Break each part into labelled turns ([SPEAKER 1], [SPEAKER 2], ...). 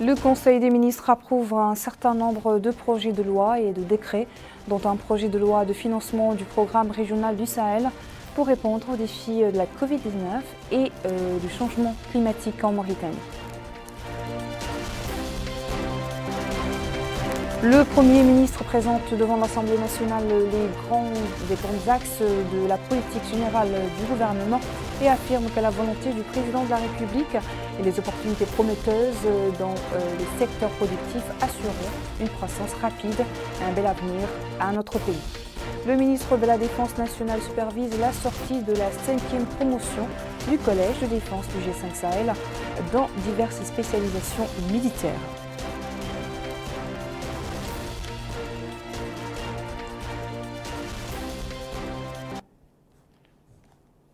[SPEAKER 1] Le Conseil des ministres approuve un certain nombre de projets de loi et de décrets, dont un projet de loi de financement du programme régional du Sahel pour répondre aux défis de la Covid-19 et du changement climatique en Mauritanie. Le Premier ministre présente devant l'Assemblée nationale les grands axes de la politique générale du gouvernement et affirme que la volonté du président de la République et les opportunités prometteuses dans les secteurs productifs assureront une croissance rapide et un bel avenir à notre pays. Le ministre de la Défense nationale supervise la sortie de la 5e promotion du Collège de défense du G5 Sahel dans diverses spécialisations militaires.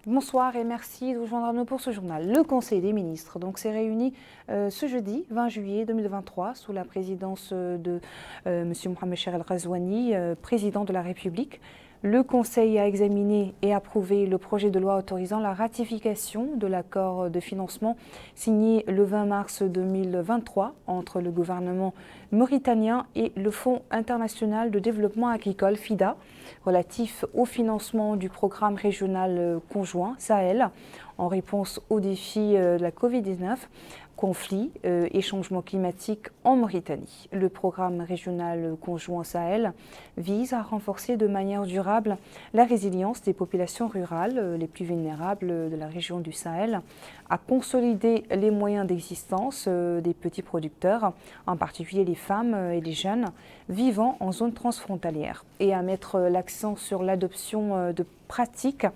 [SPEAKER 1] Bonsoir et merci de vous joindre à nous pour ce journal. Le Conseil des ministres s'est réuni ce jeudi 20 juillet 2023 sous la présidence de M. Mohamed Cheikh El Ghazouani, président de la République. Le Conseil a examiné et approuvé le projet de loi autorisant la ratification de l'accord de financement signé le 20 mars 2023 entre le gouvernement mauritanien et le Fonds international de développement agricole FIDA relatif au financement du programme régional conjoint Sahel en réponse aux défis de la Covid-19, conflits et changements climatiques en Mauritanie. Le programme régional conjoint Sahel vise à renforcer de manière durable la résilience des populations rurales les plus vulnérables de la région du Sahel, à consolider les moyens d'existence des petits producteurs, en particulier les femmes et les jeunes vivant en zone transfrontalière, et à mettre l'accent sur l'adoption de pratiques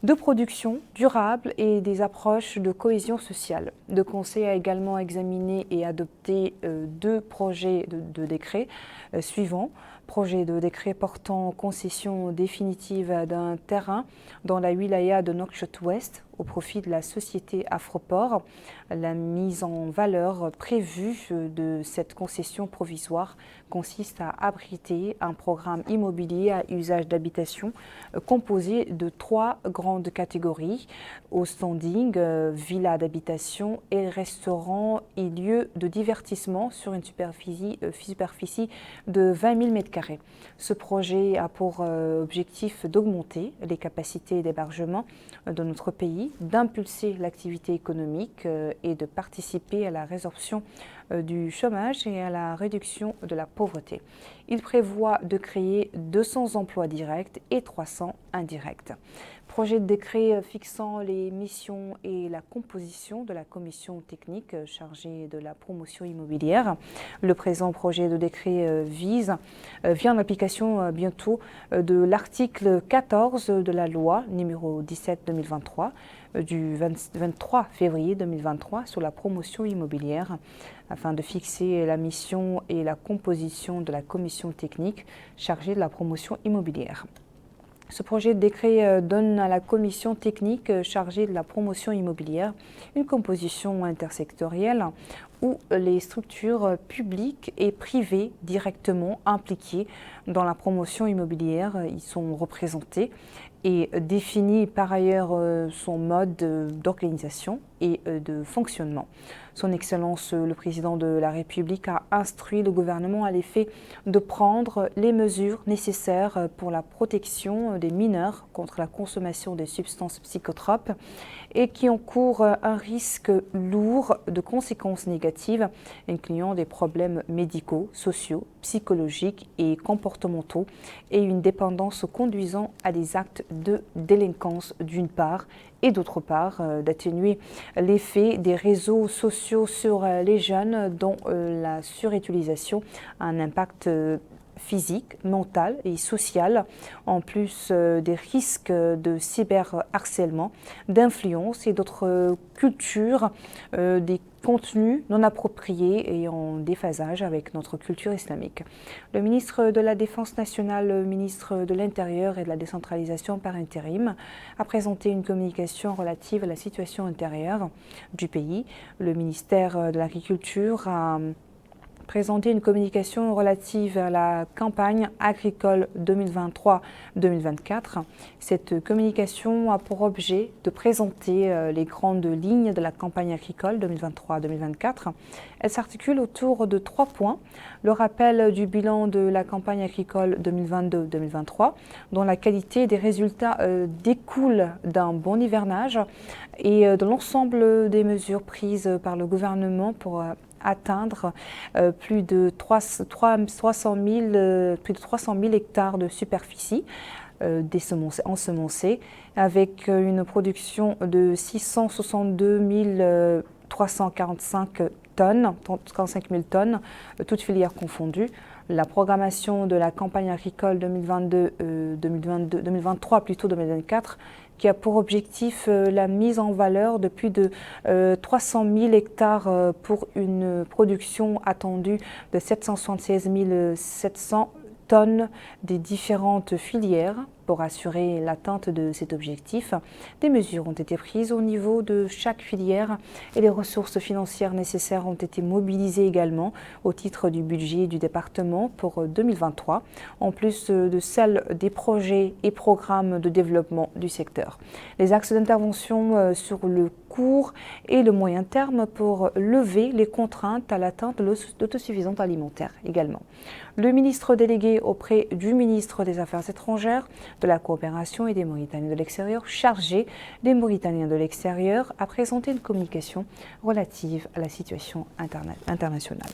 [SPEAKER 1] de production durable et des approches de cohésion sociale. Le Conseil a également examiné et adopté deux projets de décret suivants. Projet de décret portant concession définitive d'un terrain dans la wilaya de Nouakchott-Ouest au profit de la société Afroport. La mise en valeur prévue de cette concession provisoire consiste à abriter un programme immobilier à usage d'habitation composé de 3 grandes catégories: au standing, villa d'habitation et restaurant et lieux de divertissement sur une superficie de 20 000 m². Ce projet a pour objectif d'augmenter les capacités d'hébergement de notre pays, d'impulser l'activité économique et de participer à la résorption du chômage et à la réduction de la pauvreté. Il prévoit de créer 200 emplois directs et 300 indirects. Projet de décret fixant les missions et la composition de la commission technique chargée de la promotion immobilière. Le présent projet de décret vient en application bientôt de l'article 14 de la loi numéro 17/2023 du 23 février 2023 sur la promotion immobilière, afin de fixer la mission et la composition de la commission technique chargée de la promotion immobilière. Ce projet de décret donne à la commission technique chargée de la promotion immobilière une composition intersectorielle où les structures publiques et privées directement impliquées dans la promotion immobilière y sont représentées, et définit par ailleurs son mode d'organisation et de fonctionnement. Son Excellence, le Président de la République, a instruit le gouvernement à l'effet de prendre les mesures nécessaires pour la protection des mineurs contre la consommation des substances psychotropes et qui encourent un risque lourd de conséquences négatives, incluant des problèmes médicaux, sociaux, psychologiques et comportementaux, et une dépendance conduisant à des actes de délinquance d'une part, et d'autre part d'atténuer l'effet des réseaux sociaux sur les jeunes dont la surutilisation a un impact physique, mental et social, en plus des risques de cyberharcèlement, d'influence et d'autres cultures, des contenus non appropriés et en déphasage avec notre culture islamique. Le ministre de la Défense nationale, le ministre de l'Intérieur et de la décentralisation par intérim, a présenté une communication relative à la situation intérieure du pays. Le ministère de l'Agriculture a présenté une communication relative à la campagne agricole 2023-2024. Cette communication a pour objet de présenter les grandes lignes de la campagne agricole 2023-2024. Elle s'articule autour de 3 points. Le rappel du bilan de la campagne agricole 2022-2023, dont la qualité des résultats découle d'un bon hivernage et de l'ensemble des mesures prises par le gouvernement pour atteindre plus de 300 000 hectares de superficie ensemencés, avec une production de 662 345 tonnes, 45 000 tonnes, toutes filières confondues. La programmation de la campagne agricole 2023-2024 qui a pour objectif la mise en valeur de plus de 300 000 hectares pour une production attendue de 776 700 tonnes des différentes filières. Pour assurer l'atteinte de cet objectif, des mesures ont été prises au niveau de chaque filière et les ressources financières nécessaires ont été mobilisées également au titre du budget du département pour 2023, en plus de celles des projets et programmes de développement du secteur. Les axes d'intervention sur le court et le moyen terme pour lever les contraintes à l'atteinte de l'autosuffisance alimentaire également. Le ministre délégué auprès du ministre des Affaires étrangères, de la coopération et des Mauritaniens de l'extérieur, chargé des Mauritaniens de l'extérieur, a présenté une communication relative à la situation internationale.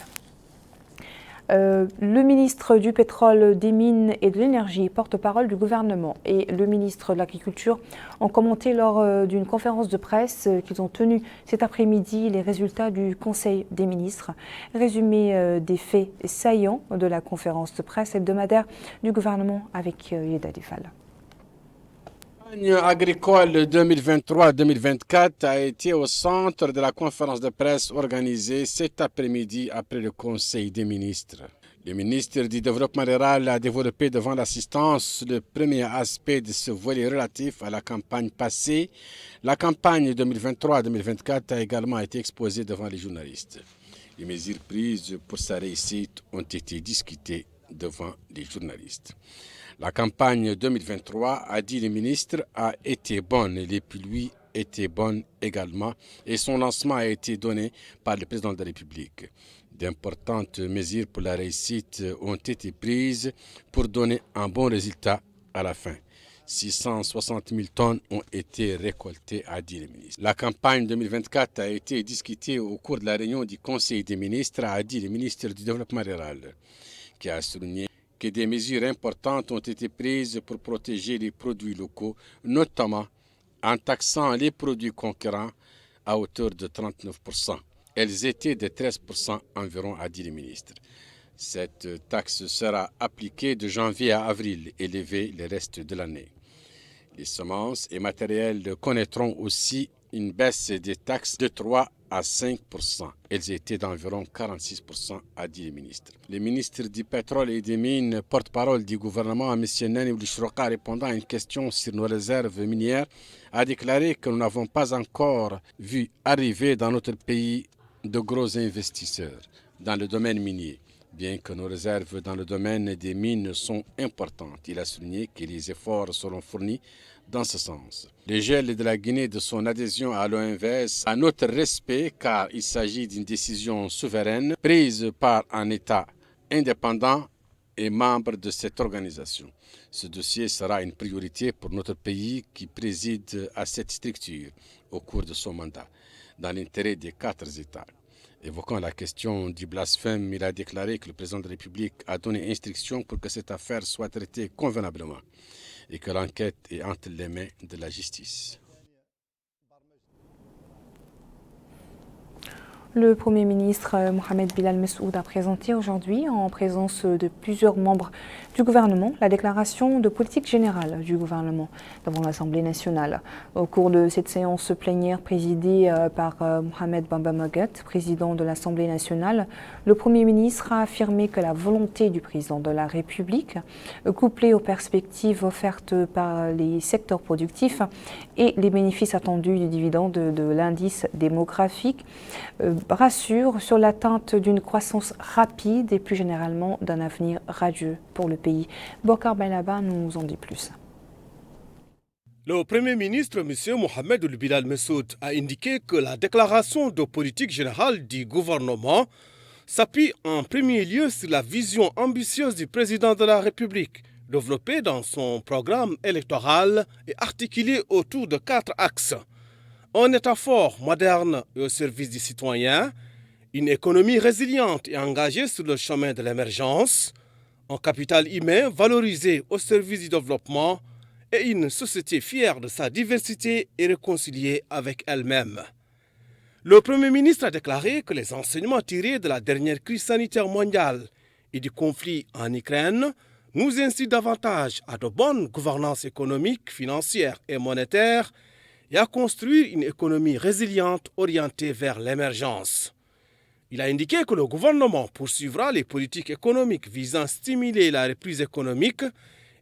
[SPEAKER 1] Le ministre du pétrole, des mines et de l'énergie, porte-parole du gouvernement, et le ministre de l'Agriculture ont commenté lors d'une conférence de presse qu'ils ont tenue cet après-midi les résultats du Conseil des ministres. Résumé des faits saillants de la conférence de presse hebdomadaire du gouvernement avec Yeda Defal.
[SPEAKER 2] La campagne agricole 2023-2024 a été au centre de la conférence de presse organisée cet après-midi après le Conseil des ministres. Le ministre du Développement rural a développé devant l'assistance le premier aspect de ce volet relatif à la campagne passée. La campagne 2023-2024 a également été exposée devant les journalistes. Les mesures prises pour sa réussite ont été discutées devant les journalistes. La campagne 2023, a dit le ministre, a été bonne. Les pluies étaient bonnes également et son lancement a été donné par le président de la République. D'importantes mesures pour la réussite ont été prises pour donner un bon résultat à la fin. 660 000 tonnes ont été récoltées, a dit le ministre. La campagne 2024 a été discutée au cours de la réunion du Conseil des ministres, a dit le ministre du Développement rural, qui a souligné que des mesures importantes ont été prises pour protéger les produits locaux, notamment en taxant les produits concurrents à hauteur de 39%. Elles étaient de 13% environ, a dit le ministre. Cette taxe sera appliquée de janvier à avril et élevée le reste de l'année. Les semences et matériels connaîtront aussi une baisse des taxes de 3 à 5%. Elles étaient d'environ 46%, a dit le ministre. Le ministre du pétrole et des mines, porte-parole du gouvernement, M. Nani Boulichroka, répondant à une question sur nos réserves minières, a déclaré que nous n'avons pas encore vu arriver dans notre pays de gros investisseurs dans le domaine minier. Bien que nos réserves dans le domaine des mines sont importantes, il a souligné que les efforts seront fournis dans ce sens. Le gel de la Guinée de son adhésion à l'OMVS a notre respect car il s'agit d'une décision souveraine prise par un État indépendant et membre de cette organisation. Ce dossier sera une priorité pour notre pays qui préside à cette structure au cours de son mandat, dans l'intérêt des 4 États. Évoquant la question du blasphème, il a déclaré que le président de la République a donné instruction pour que cette affaire soit traitée convenablement et que l'enquête est entre les mains de la justice.
[SPEAKER 1] Le Premier ministre Mohamed Bilal Messoud a présenté aujourd'hui, en présence de plusieurs membres du gouvernement, la déclaration de politique générale du gouvernement devant l'Assemblée nationale. Au cours de cette séance plénière présidée par Mohamed Bamba Maguette, président de l'Assemblée nationale, le Premier ministre a affirmé que la volonté du président de la République, couplée aux perspectives offertes par les secteurs productifs et les bénéfices attendus du dividende de l'indice démographique, rassure sur l'atteinte d'une croissance rapide et plus généralement d'un avenir radieux pour le pays. Bokar Bailaba nous en dit plus.
[SPEAKER 3] Le Premier ministre, M. Mohamed Ould-Bilal Messoud, a indiqué que la déclaration de politique générale du gouvernement s'appuie en premier lieu sur la vision ambitieuse du président de la République, développée dans son programme électoral et articulée autour de 4 axes. Un État fort, moderne et au service des citoyens, une économie résiliente et engagée sur le chemin de l'émergence, un capital humain valorisé au service du développement et une société fière de sa diversité et réconciliée avec elle-même. Le Premier ministre a déclaré que les enseignements tirés de la dernière crise sanitaire mondiale et du conflit en Ukraine nous incitent davantage à de bonnes gouvernances économiques, financières et monétaires et à construire une économie résiliente orientée vers l'émergence. Il a indiqué que le gouvernement poursuivra les politiques économiques visant à stimuler la reprise économique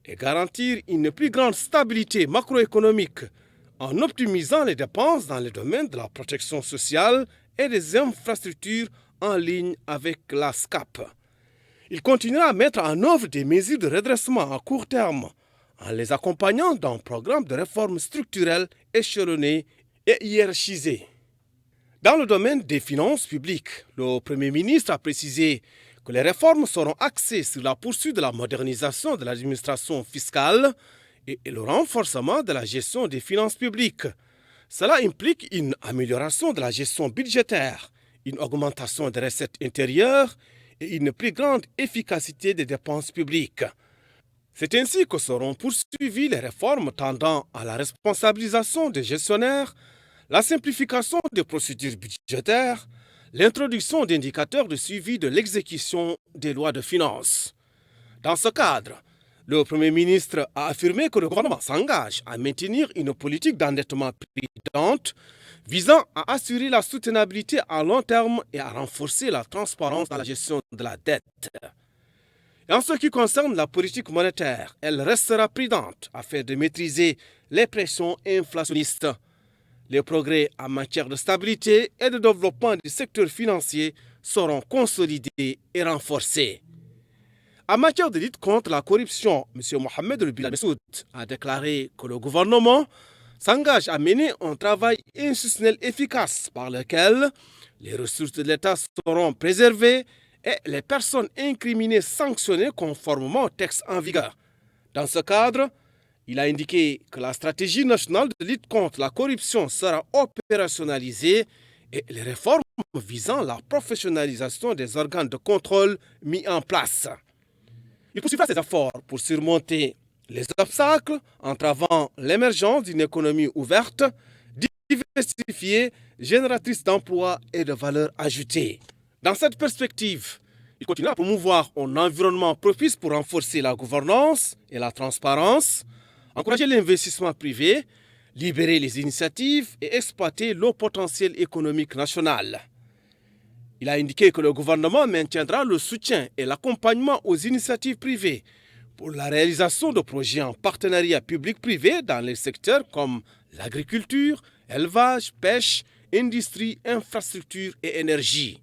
[SPEAKER 3] et garantir une plus grande stabilité macroéconomique en optimisant les dépenses dans les domaines de la protection sociale et des infrastructures en ligne avec la SCAP. Il continuera à mettre en œuvre des mesures de redressement à court terme en les accompagnant d'un programme de réformes structurelles échelonné et hiérarchisé. Dans le domaine des finances publiques, le Premier ministre a précisé que les réformes seront axées sur la poursuite de la modernisation de l'administration fiscale et le renforcement de la gestion des finances publiques. Cela implique une amélioration de la gestion budgétaire, une augmentation des recettes intérieures et une plus grande efficacité des dépenses publiques. C'est ainsi que seront poursuivies les réformes tendant à la responsabilisation des gestionnaires, la simplification des procédures budgétaires, l'introduction d'indicateurs de suivi de l'exécution des lois de finances. Dans ce cadre, le Premier ministre a affirmé que le gouvernement s'engage à maintenir une politique d'endettement prudente visant à assurer la soutenabilité à long terme et à renforcer la transparence dans la gestion de la dette. Et en ce qui concerne la politique monétaire, elle restera prudente afin de maîtriser les pressions inflationnistes. Les progrès en matière de stabilité et de développement du secteur financier seront consolidés et renforcés. En matière de lutte contre la corruption, M. Mohamed Ould-Bilal Messoud a déclaré que le gouvernement s'engage à mener un travail institutionnel efficace par lequel les ressources de l'État seront préservées et les personnes incriminées sanctionnées conformément au texte en vigueur. Dans ce cadre, il a indiqué que la stratégie nationale de lutte contre la corruption sera opérationnalisée et les réformes visant la professionnalisation des organes de contrôle mis en place. Il poursuivra ses efforts pour surmonter les obstacles entravant l'émergence d'une économie ouverte, diversifiée, génératrice d'emplois et de valeur ajoutée. Dans cette perspective, il continuera à promouvoir un environnement propice pour renforcer la gouvernance et la transparence, encourager l'investissement privé, libérer les initiatives et exploiter le potentiel économique national. Il a indiqué que le gouvernement maintiendra le soutien et l'accompagnement aux initiatives privées pour la réalisation de projets en partenariat public-privé dans les secteurs comme l'agriculture, élevage, pêche, industrie, infrastructure et énergie.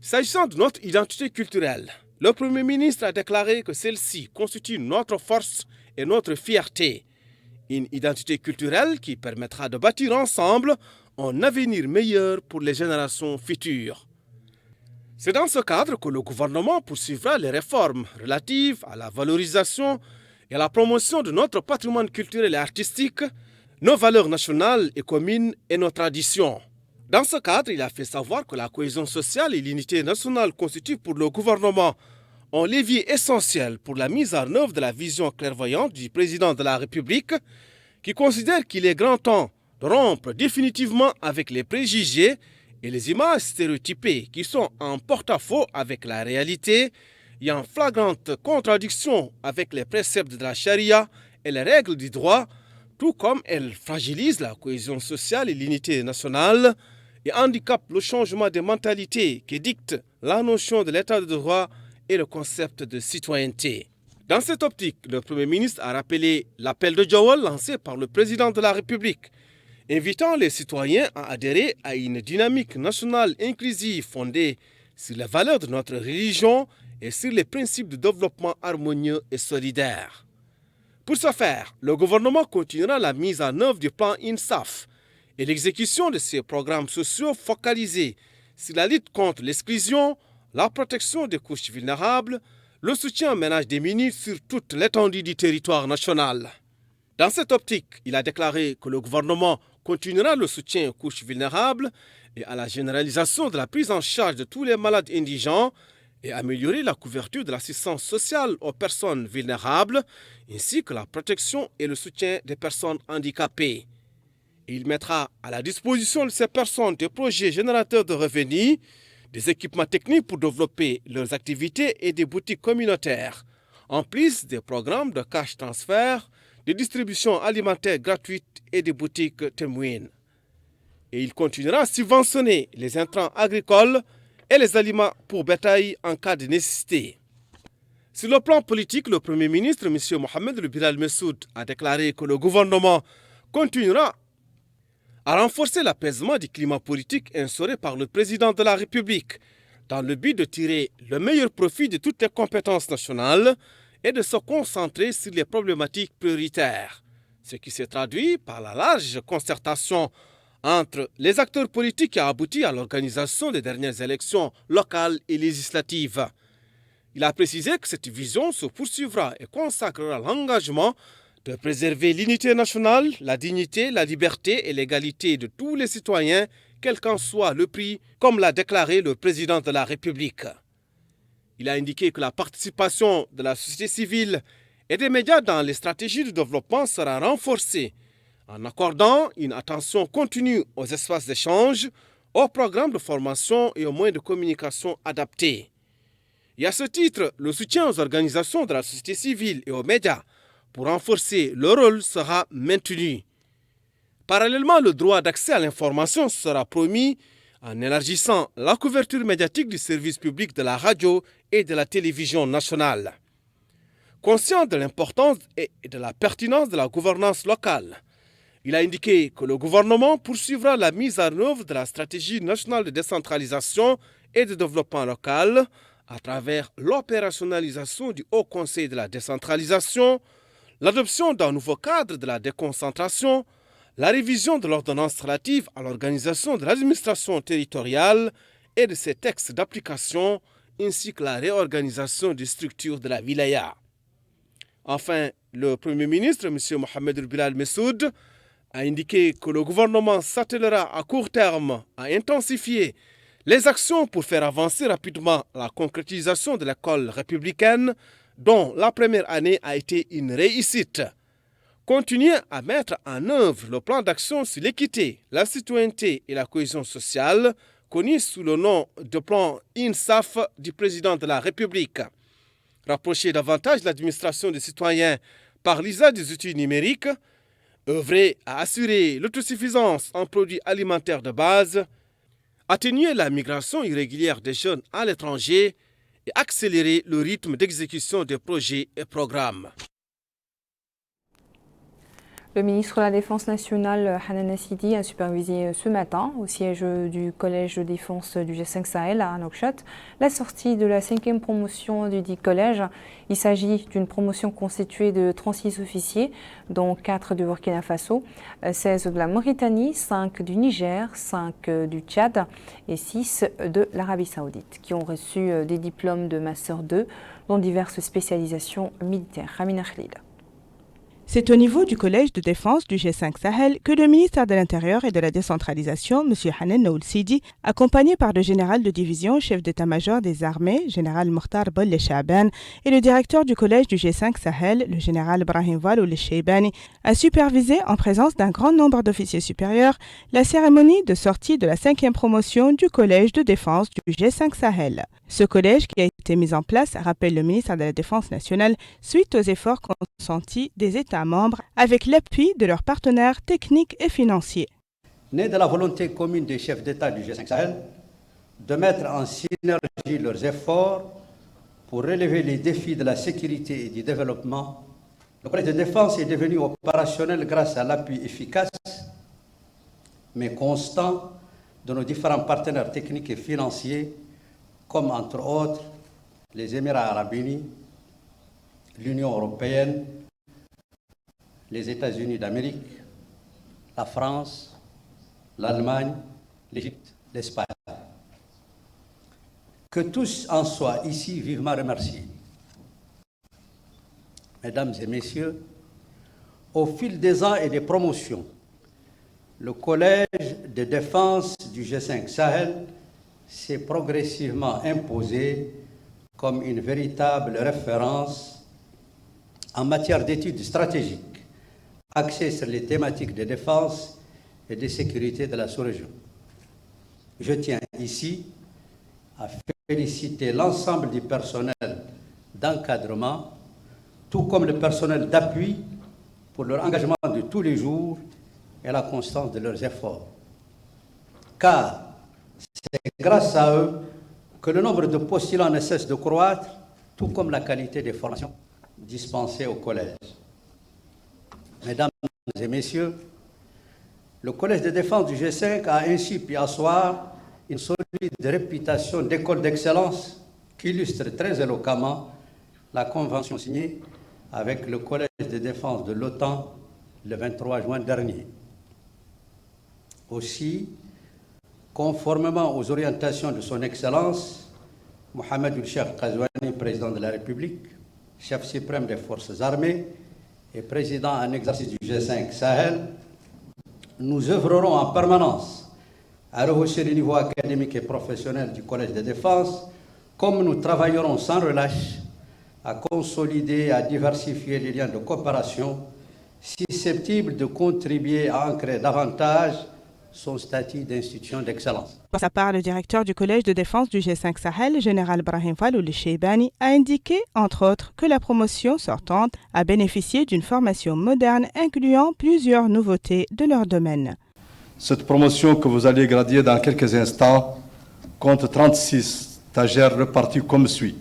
[SPEAKER 3] S'agissant de notre identité culturelle, le Premier ministre a déclaré que celle-ci constitue notre force et notre fierté. Une identité culturelle qui permettra de bâtir ensemble un avenir meilleur pour les générations futures. C'est dans ce cadre que le gouvernement poursuivra les réformes relatives à la valorisation et à la promotion de notre patrimoine culturel et artistique, nos valeurs nationales et communes et nos traditions. Dans ce cadre, il a fait savoir que la cohésion sociale et l'unité nationale constituent pour le gouvernement un levier essentiel pour la mise en œuvre de la vision clairvoyante du président de la République, qui considère qu'il est grand temps de rompre définitivement avec les préjugés et les images stéréotypées qui sont en porte-à-faux avec la réalité et en flagrante contradiction avec les préceptes de la charia et les règles du droit, tout comme elles fragilisent la cohésion sociale et l'unité nationale et handicapent le changement des mentalités qui dictent la notion de l'état de droit et le concept de citoyenneté. Dans cette optique, le Premier ministre a rappelé l'appel de Jawal lancé par le président de la République invitant les citoyens à adhérer à une dynamique nationale inclusive fondée sur les valeurs de notre religion et sur les principes de développement harmonieux et solidaire. Pour ce faire, le gouvernement continuera la mise en œuvre du plan INSAF et l'exécution de ces programmes sociaux focalisés sur la lutte contre l'exclusion, la protection des couches vulnérables, le soutien aux ménages démunis sur toute l'étendue du territoire national. Dans cette optique, il a déclaré que le gouvernement continuera le soutien aux couches vulnérables et à la généralisation de la prise en charge de tous les malades indigents et améliorer la couverture de l'assistance sociale aux personnes vulnérables, ainsi que la protection et le soutien des personnes handicapées. Et il mettra à la disposition de ces personnes des projets générateurs de revenus, des équipements techniques pour développer leurs activités et des boutiques communautaires, en plus des programmes de cash transfert, de distribution alimentaire gratuite et des boutiques témoins. Et il continuera à subventionner les intrants agricoles et les aliments pour bétail en cas de nécessité. Sur le plan politique, le Premier ministre, M. Mohamed Bilal Messoud, a déclaré que le gouvernement continuera à renforcer l'apaisement du climat politique instauré par le président de la République, dans le but de tirer le meilleur profit de toutes les compétences nationales et de se concentrer sur les problématiques prioritaires, ce qui s'est traduit par la large concertation entre les acteurs politiques qui a abouti à l'organisation des dernières élections locales et législatives. Il a précisé que cette vision se poursuivra et consacrera l'engagement de préserver l'unité nationale, la dignité, la liberté et l'égalité de tous les citoyens, quel qu'en soit le prix, comme l'a déclaré le président de la République. Il a indiqué que la participation de la société civile et des médias dans les stratégies de développement sera renforcée en accordant une attention continue aux espaces d'échange, aux programmes de formation et aux moyens de communication adaptés. Et à ce titre, le soutien aux organisations de la société civile et aux médias pour renforcer leur rôle sera maintenu. Parallèlement, le droit d'accès à l'information sera promis en élargissant la couverture médiatique du service public de la radio et de la télévision nationale. Conscient de l'importance et de la pertinence de la gouvernance locale, il a indiqué que le gouvernement poursuivra la mise en œuvre de la stratégie nationale de décentralisation et de développement local à travers l'opérationnalisation du Haut Conseil de la décentralisation, l'adoption d'un nouveau cadre de la déconcentration, la révision de l'ordonnance relative à l'organisation de l'administration territoriale et de ses textes d'application, ainsi que la réorganisation des structures de la wilaya. Enfin, le Premier ministre, M. Mohamed Bilal Messoud, a indiqué que le gouvernement s'attellera à court terme à intensifier les actions pour faire avancer rapidement la concrétisation de l'école républicaine, dont la première année a été une réussite. Continuer à mettre en œuvre le plan d'action sur l'équité, la citoyenneté et la cohésion sociale, connu sous le nom de plan INSAF du président de la République. Rapprocher davantage l'administration des citoyens par l'usage des outils numériques, œuvrer à assurer l'autosuffisance en produits alimentaires de base, atténuer la migration irrégulière des jeunes à l'étranger et accélérer le rythme d'exécution des projets et programmes.
[SPEAKER 1] Le ministre de la Défense nationale, Hanan Sidi, a supervisé ce matin au siège du Collège de défense du G5 Sahel à Nouakchott la sortie de la 5e promotion du dit collège. Il s'agit d'une promotion constituée de 36 officiers, dont 4 du Burkina Faso, 16 de la Mauritanie, 5 du Niger, 5 du Tchad et 6 de l'Arabie Saoudite, qui ont reçu des diplômes de Master 2 dans diverses spécialisations militaires. Ramina Khalil.
[SPEAKER 4] C'est au niveau du Collège de défense du G5 Sahel que le ministère de l'Intérieur et de la décentralisation, M. Hanan Naoul Sidi, accompagné par le général de division, chef d'état-major des armées, général Mokhtar Bolle Chaban, et le directeur du Collège du G5 Sahel, le général Brahim Waloul Cheibani, a supervisé en présence d'un grand nombre d'officiers supérieurs la cérémonie de sortie de la 5e promotion du Collège de défense du G5 Sahel. Ce collège qui a été mis en place, rappelle le ministère de la Défense nationale, suite aux efforts consentis des États membres avec l'appui de leurs partenaires techniques et financiers.
[SPEAKER 5] Né de la volonté commune des chefs d'État du G5 Sahel de mettre en synergie leurs efforts pour relever les défis de la sécurité et du développement, le Collège de défense est devenu opérationnel grâce à l'appui efficace mais constant de nos différents partenaires techniques et financiers, comme entre autres les Émirats arabes unis, l'Union européenne, les États-Unis d'Amérique, la France, l'Allemagne, l'Égypte, l'Espagne. Que tous en soient ici vivement remerciés. Mesdames et messieurs, au fil des ans et des promotions, le Collège de défense du G5 Sahel s'est progressivement imposé comme une véritable référence en matière d'études stratégiques axées sur les thématiques de défense et de sécurité de la sous-région. Je tiens ici à féliciter l'ensemble du personnel d'encadrement, tout comme le personnel d'appui pour leur engagement de tous les jours et la constance de leurs efforts. Car c'est grâce à eux que le nombre de postulants ne cesse de croître, tout comme la qualité des formations dispensées au collège. Mesdames et messieurs, le Collège de défense du G5 a ainsi pu asseoir une solide réputation d'école d'excellence qui illustre très éloquemment la convention signée avec le Collège de défense de l'OTAN le 23 juin dernier. Aussi, conformément aux orientations de son Excellence, Mohamed El-Cheikh Ghazouani, président de la République, chef suprême des forces armées et président en exercice du G5 Sahel, nous œuvrerons en permanence à rehausser le niveau académique et professionnel du Collège de défense, comme nous travaillerons sans relâche à consolider et à diversifier les liens de coopération susceptibles de contribuer à ancrer davantage son statut d'institution d'excellence.
[SPEAKER 4] Pour sa part, le directeur du Collège de défense du G5 Sahel, général Brahim Falloul Cheibani, a indiqué, entre autres, que la promotion sortante a bénéficié d'une formation moderne incluant plusieurs nouveautés de leur domaine.
[SPEAKER 6] Cette promotion que vous allez graduer dans quelques instants compte 36 stagiaires repartis comme suit.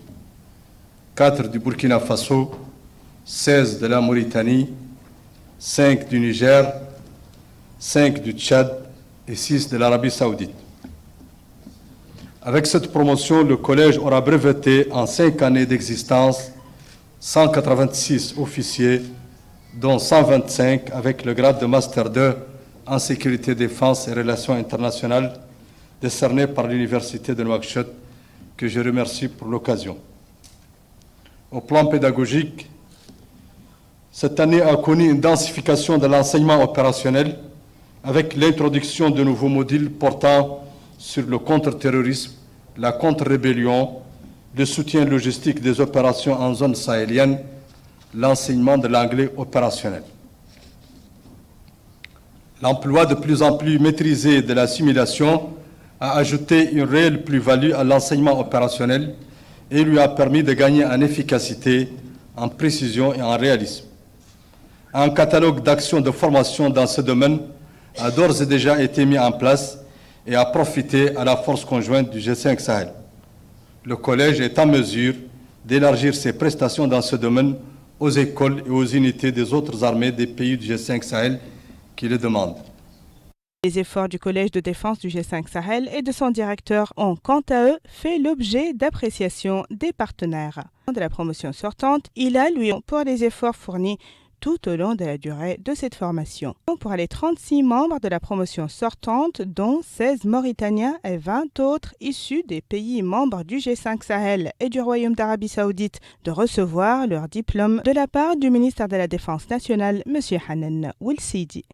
[SPEAKER 6] 4 du Burkina Faso, 16 de la Mauritanie, 5 du Niger, 5 du Tchad et 6 de l'Arabie Saoudite. Avec cette promotion, le collège aura breveté en 5 années d'existence 186 officiers, dont 125 avec le grade de Master 2 en sécurité, défense et relations internationales, décerné par l'Université de Nouakchott, que je remercie pour l'occasion. Au plan pédagogique, cette année a connu une densification de l'enseignement opérationnel avec l'introduction de nouveaux modules portant sur le contre-terrorisme, la contre-rébellion, le soutien logistique des opérations en zone sahélienne, l'enseignement de l'anglais opérationnel. L'emploi de plus en plus maîtrisé de la simulation a ajouté une réelle plus-value à l'enseignement opérationnel et lui a permis de gagner en efficacité, en précision et en réalisme. Un catalogue d'actions de formation dans ce domaine a d'ores et déjà été mis en place et a profité à la force conjointe du G5 Sahel. Le collège est en mesure d'élargir ses prestations dans ce domaine aux écoles et aux unités des autres armées des pays du G5 Sahel qui le demandent.
[SPEAKER 4] Les efforts du Collège de défense du G5 Sahel et de son directeur ont, quant à eux, fait l'objet d'appréciation des partenaires. De la promotion sortante, il a, lui, pour les efforts fournis tout au long de la durée de cette formation. Pour les 36 membres de la promotion sortante, dont 16 Mauritaniens et 20 autres issus des pays membres du G5 Sahel et du Royaume d'Arabie Saoudite, de recevoir leur diplôme de la part du ministère de la Défense nationale, M. Hanan Ould-Sidi.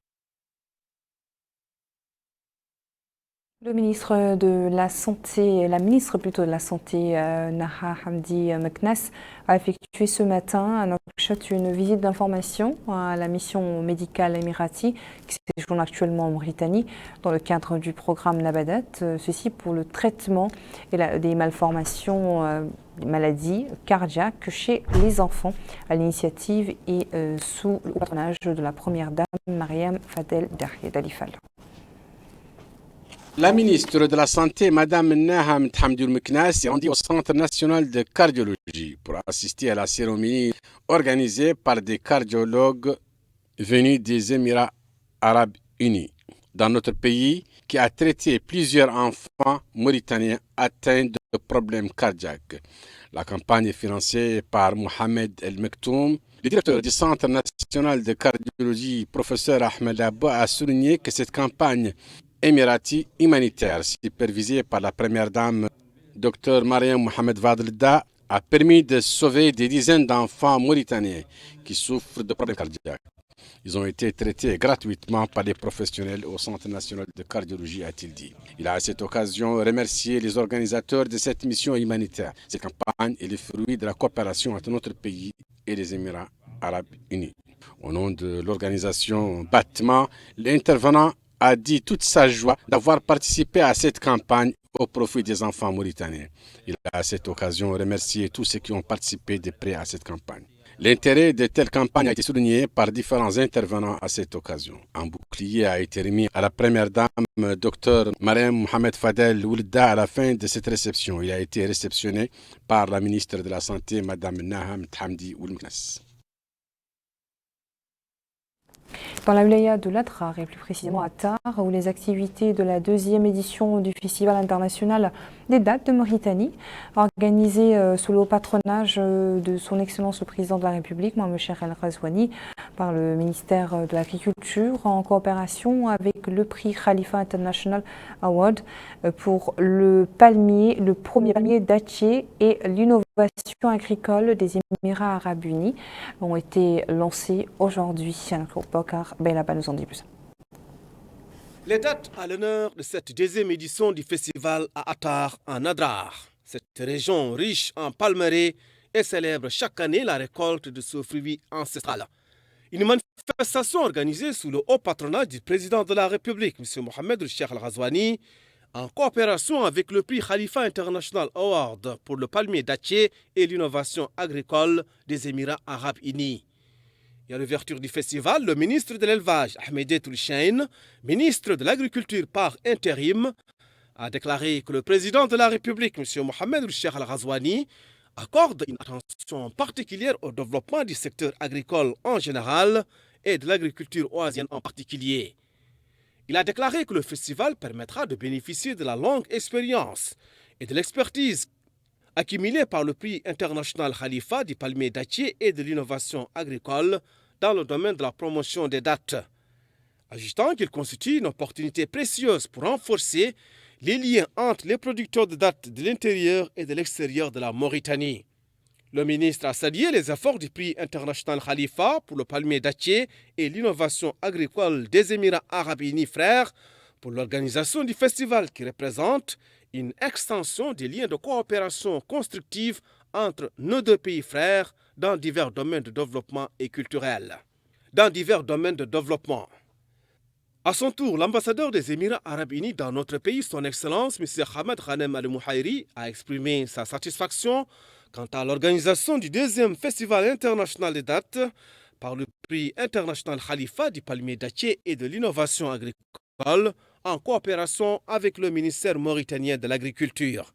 [SPEAKER 1] Le ministre de la Santé, la ministre plutôt de la Santé, Naha Hamdi Meknes, a effectué ce matin à Nouakchott une visite d'information à la mission médicale émirati qui séjourne actuellement en Mauritanie dans le cadre du programme Nabadat, ceci pour le traitement des malformations, des maladies cardiaques chez les enfants à l'initiative et sous le patronage de la première dame Mariam Fadel Dalifal.
[SPEAKER 2] La ministre de la Santé, Mme Naham Hamdi Meknes, est rendue au Centre national de cardiologie pour assister à la cérémonie organisée par des cardiologues venus des Émirats arabes unis. dans notre pays qui a traité plusieurs enfants mauritaniens atteints de problèmes cardiaques. La campagne est financée par Mohamed El Mektoum. Le directeur du Centre national de cardiologie, professeur Ahmed Abba, a souligné que cette campagne émirati humanitaire, supervisée par la première dame, Dr Mariam Mohamed Vadlda, a permis de sauver des dizaines d'enfants mauritaniens qui souffrent de problèmes cardiaques. Ils ont été traités gratuitement par des professionnels au Centre national de cardiologie, a-t-il dit. Il a à cette occasion remercié les organisateurs de cette mission humanitaire. Cette campagne est le fruit de la coopération entre notre pays et les Émirats arabes unis. Au nom de l'organisation Battement, l'intervenant a dit toute sa joie d'avoir participé à cette campagne au profit des enfants mauritaniens. Il a à cette occasion remercié tous ceux qui ont participé de près à cette campagne. L'intérêt de telle campagne a été souligné par différents intervenants à cette occasion. Un bouclier a été remis à la première dame, Dr Mariam Mohamed Fadel Oulda, à la fin de cette réception. Il a été réceptionné par la ministre de la Santé, Mme Naham Thamdi Oulmknas.
[SPEAKER 1] Dans la wilaya de l'Adrar, et plus précisément à Tar, où les activités de la deuxième édition du Festival international des dates de Mauritanie, organisée sous le haut patronage de son Excellence le Président de la République, Mohamed El Ghazouani, par le ministère de l'Agriculture, en coopération avec le prix Khalifa International Award pour le premier palmier dattier et l'innovation agricole des Émirats arabes unis, ont été lancés aujourd'hui. Beilaba nous en dit plus.
[SPEAKER 3] Les dates à l'honneur de cette deuxième édition du festival à Attar, en Adrar. Cette région riche en palmeraies et célèbre chaque année la récolte de ce fruit ancestral. Une manifestation organisée sous le haut patronage du président de la République, M. Mohamed El Ghazouani, en coopération avec le prix Khalifa International Award pour le palmier dattier et l'innovation agricole des Émirats arabes unis. Et à l'ouverture du festival, le ministre de l'Élevage, Ahmed Toulchain, ministre de l'Agriculture par intérim, a déclaré que le président de la République, M. Mohamed El Ghazouani, accorde une attention particulière au développement du secteur agricole en général et de l'agriculture oasienne en particulier. Il a déclaré que le festival permettra de bénéficier de la longue expérience et de l'expertise accumulée par le prix international Khalifa du palmier dattier et de l'innovation agricole dans le domaine de la promotion des dattes, ajoutant qu'il constitue une opportunité précieuse pour renforcer les liens entre les producteurs de dattes de l'intérieur et de l'extérieur de la Mauritanie. Le ministre a salué les efforts du prix international Khalifa pour le palmier dattier et l'innovation agricole des Émirats arabes unis frères pour l'organisation du festival qui représente une extension des liens de coopération constructive entre nos deux pays frères dans divers domaines de développement et culturel. À son tour, l'ambassadeur des Émirats arabes unis dans notre pays, son Excellence, M. Hamad Ghanem Al-Mouhairi, a exprimé sa satisfaction quant à l'organisation du deuxième festival international des dates par le prix international Khalifa du palmier dattier et de l'innovation agricole en coopération avec le ministère mauritanien de l'Agriculture.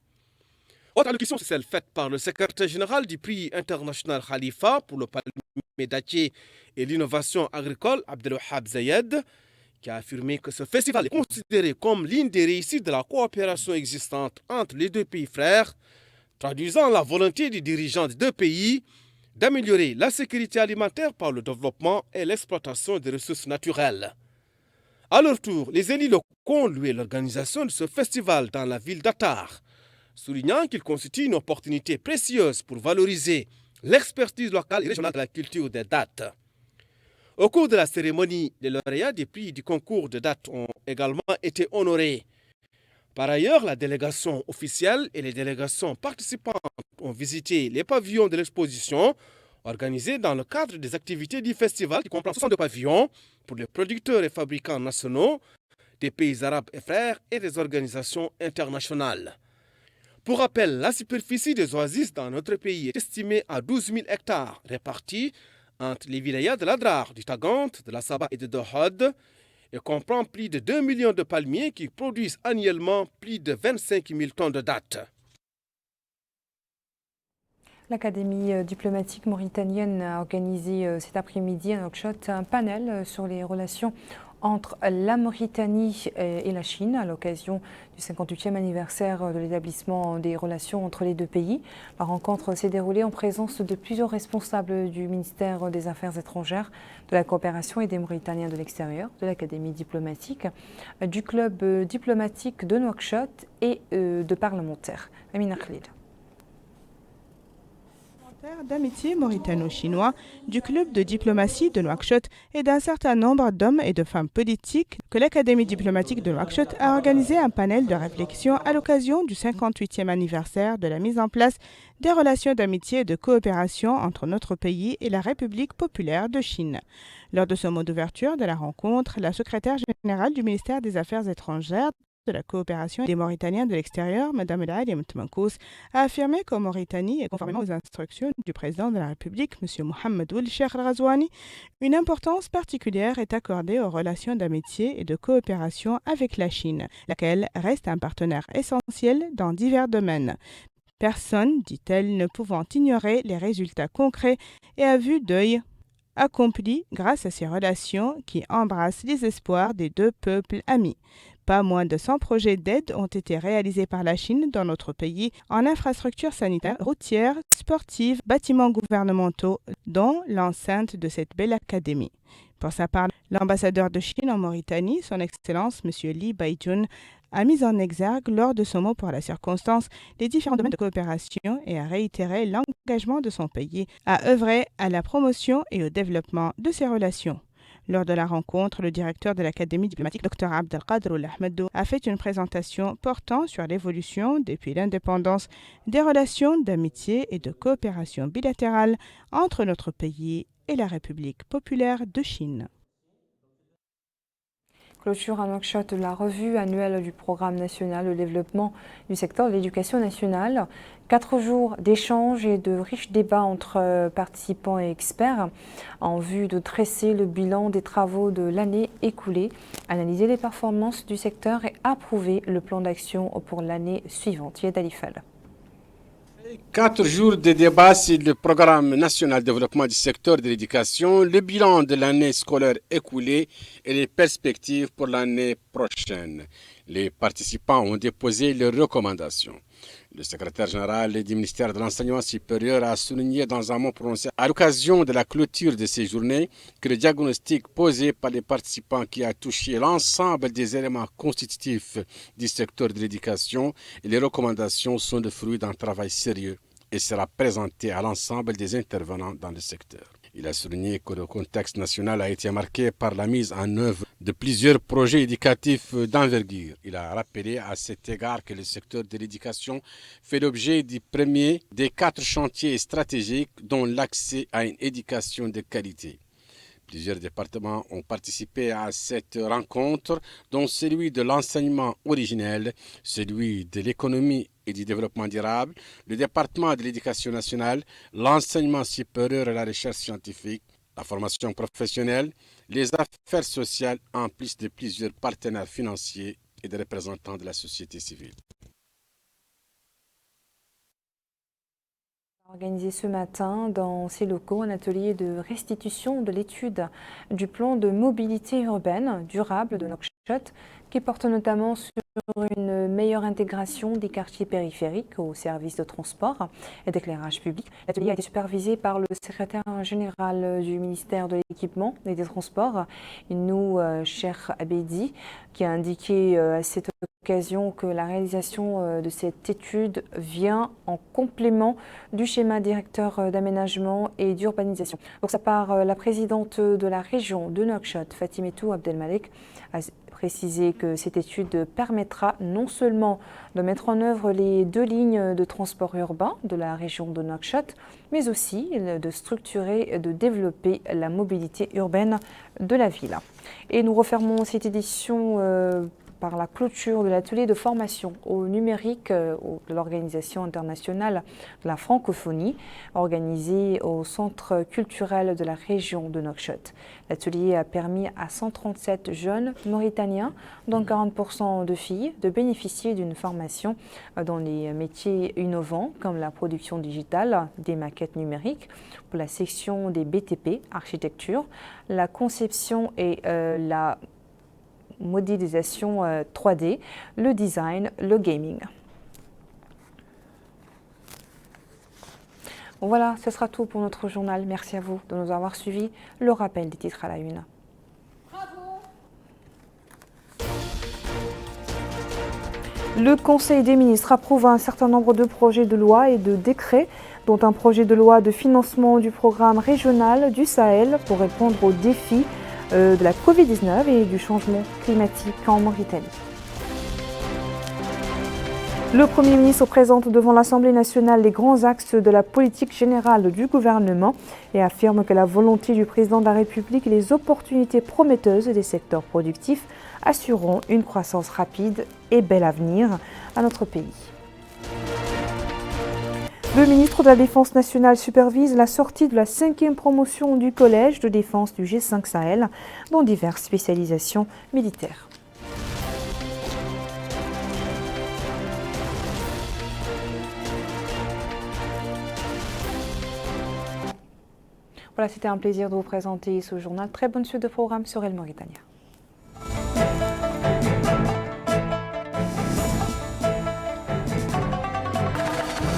[SPEAKER 3] Autre allocution, c'est celle faite par le secrétaire général du prix international Khalifa pour le palmier dattier et l'innovation agricole, Abdelwahab Zayed, qui a affirmé que ce festival est considéré comme l'une des réussites de la coopération existante entre les deux pays frères, traduisant la volonté des dirigeants des deux pays d'améliorer la sécurité alimentaire par le développement et l'exploitation des ressources naturelles. À leur tour, les élus locaux ont loué l'organisation de ce festival dans la ville d'Attar, soulignant qu'il constitue une opportunité précieuse pour valoriser l'expertise locale et régionale de la culture des dattes. Au cours de la cérémonie, les lauréats des prix du concours de dates ont également été honorés. Par ailleurs, la délégation officielle et les délégations participantes ont visité les pavillons de l'exposition organisés dans le cadre des activités du festival qui comprend 62 pavillons pour les producteurs et fabricants nationaux des pays arabes et frères et des organisations internationales. Pour rappel, la superficie des oasis dans notre pays est estimée à 12 000 hectares répartis entre les wilayas de l'Adrar, du Tagant, de la Saba et de Dohod, et comprend plus de 2 millions de palmiers qui produisent annuellement plus de 25 000 tonnes de dattes.
[SPEAKER 1] L'Académie diplomatique mauritanienne a organisé cet après-midi à Nouakchott un panel sur les relations entre la Mauritanie et la Chine à l'occasion du 58e anniversaire de l'établissement des relations entre les deux pays. La rencontre s'est déroulée en présence de plusieurs responsables du ministère des Affaires étrangères, de la coopération et des Mauritaniens de l'extérieur, de l'Académie diplomatique, du club diplomatique de Nouakchott et de parlementaires. Amina Khalid.
[SPEAKER 4] D'amitié mauritano-chinois, du club de diplomatie de Nouakchott et d'un certain nombre d'hommes et de femmes politiques que l'Académie diplomatique de Nouakchott a organisé un panel de réflexion à l'occasion du 58e anniversaire de la mise en place des relations d'amitié et de coopération entre notre pays et la République populaire de Chine. Lors de ce mot d'ouverture de la rencontre, la secrétaire générale du ministère des Affaires étrangères de la coopération des Mauritaniens de l'extérieur, Mme El Mtmankous, a affirmé qu'en Mauritanie, et conformément aux instructions du président de la République, M. Mohamed Ould Cheikh Al-Ghazouani, une importance particulière est accordée aux relations d'amitié et de coopération avec la Chine, laquelle reste un partenaire essentiel dans divers domaines. Personne, dit-elle, ne pouvant ignorer les résultats concrets et à vue d'œil accomplis grâce à ces relations qui embrassent les espoirs des deux peuples amis. Pas moins de 100 projets d'aide ont été réalisés par la Chine dans notre pays en infrastructures sanitaires, routières, sportives, bâtiments gouvernementaux, dont l'enceinte de cette belle académie. Pour sa part, l'ambassadeur de Chine en Mauritanie, son Excellence M. Li Baijun, a mis en exergue lors de son mot pour la circonstance les différents domaines de coopération et a réitéré l'engagement de son pays à œuvrer à la promotion et au développement de ces relations. Lors de la rencontre, le directeur de l'Académie diplomatique, Dr Abdelkader Ahmedou, a fait une présentation portant sur l'évolution depuis l'indépendance des relations d'amitié et de coopération bilatérale entre notre pays et la République populaire de Chine.
[SPEAKER 1] Clôture à Nouakchott de la revue annuelle du programme national de développement du secteur de l'éducation nationale. 4 jours d'échanges et de riches débats entre participants et experts en vue de dresser le bilan des travaux de l'année écoulée, analyser les performances du secteur et approuver le plan d'action pour l'année suivante. Yed Alifal.
[SPEAKER 2] 4 jours de débat sur le programme national de développement du secteur de l'éducation, le bilan de l'année scolaire écoulée et les perspectives pour l'année prochaine. Les participants ont déposé leurs recommandations. Le secrétaire général du ministère de l'Enseignement supérieur a souligné dans un mot prononcé à l'occasion de la clôture de ces journées que le diagnostic posé par les participants qui a touché l'ensemble des éléments constitutifs du secteur de l'éducation et les recommandations sont le fruit d'un travail sérieux et sera présenté à l'ensemble des intervenants dans le secteur. Il a souligné que le contexte national a été marqué par la mise en œuvre de plusieurs projets éducatifs d'envergure. Il a rappelé à cet égard que le secteur de l'éducation fait l'objet du premier des 4 chantiers stratégiques dont l'accès à une éducation de qualité. Plusieurs départements ont participé à cette rencontre, dont celui de l'enseignement originel, celui de l'économie et du développement durable, le département de l'éducation nationale, l'enseignement supérieur et la recherche scientifique, la formation professionnelle, les affaires sociales, en plus de plusieurs partenaires financiers et des représentants de la société civile.
[SPEAKER 1] Organisé ce matin dans ces locaux un atelier de restitution de l'étude du plan de mobilité urbaine durable de Nouakchott qui porte notamment sur une meilleure intégration des quartiers périphériques aux services de transport et d'éclairage public. L'atelier a été supervisé par le secrétaire général du ministère de l'Équipement et des Transports, Innou Cheikh Abedi, qui a indiqué à cette occasion que la réalisation de cette étude vient en complément du schéma directeur d'aménagement et d'urbanisation. Pour sa part, la présidente de la région de Nouakchott, Fatimetou Abdelmalek, a précisé que cette étude permettra non seulement de mettre en œuvre les 2 lignes de transport urbain de la région de Nouakchott, mais aussi de structurer et de développer la mobilité urbaine de la ville. Et nous refermons cette édition par la clôture de l'atelier de formation au numérique de l'Organisation internationale de la francophonie, organisé au Centre culturel de la région de Nouakchott. L'atelier a permis à 137 jeunes Mauritaniens, dont 40% de filles, de bénéficier d'une formation dans les métiers innovants comme la production digitale, des maquettes numériques, pour la section des BTP, architecture, la conception et la modélisation 3D, le design, le gaming. Voilà, ce sera tout pour notre journal. Merci à vous de nous avoir suivis. Le rappel des titres à la une. Le Conseil des ministres approuve un certain nombre de projets de loi et de décrets, dont un projet de loi de financement du programme régional du Sahel pour répondre aux défis de la Covid-19 et du changement climatique en Mauritanie. Le Premier ministre présente devant l'Assemblée nationale les grands axes de la politique générale du gouvernement et affirme que la volonté du président de la République et les opportunités prometteuses des secteurs productifs assureront une croissance rapide et bel avenir à notre pays. Le ministre de la Défense nationale supervise la sortie de la 5e promotion du Collège de défense du G5 Sahel dans diverses spécialisations militaires. Voilà, c'était un plaisir de vous présenter ce journal. Très bonne suite de programme sur El Mauritania.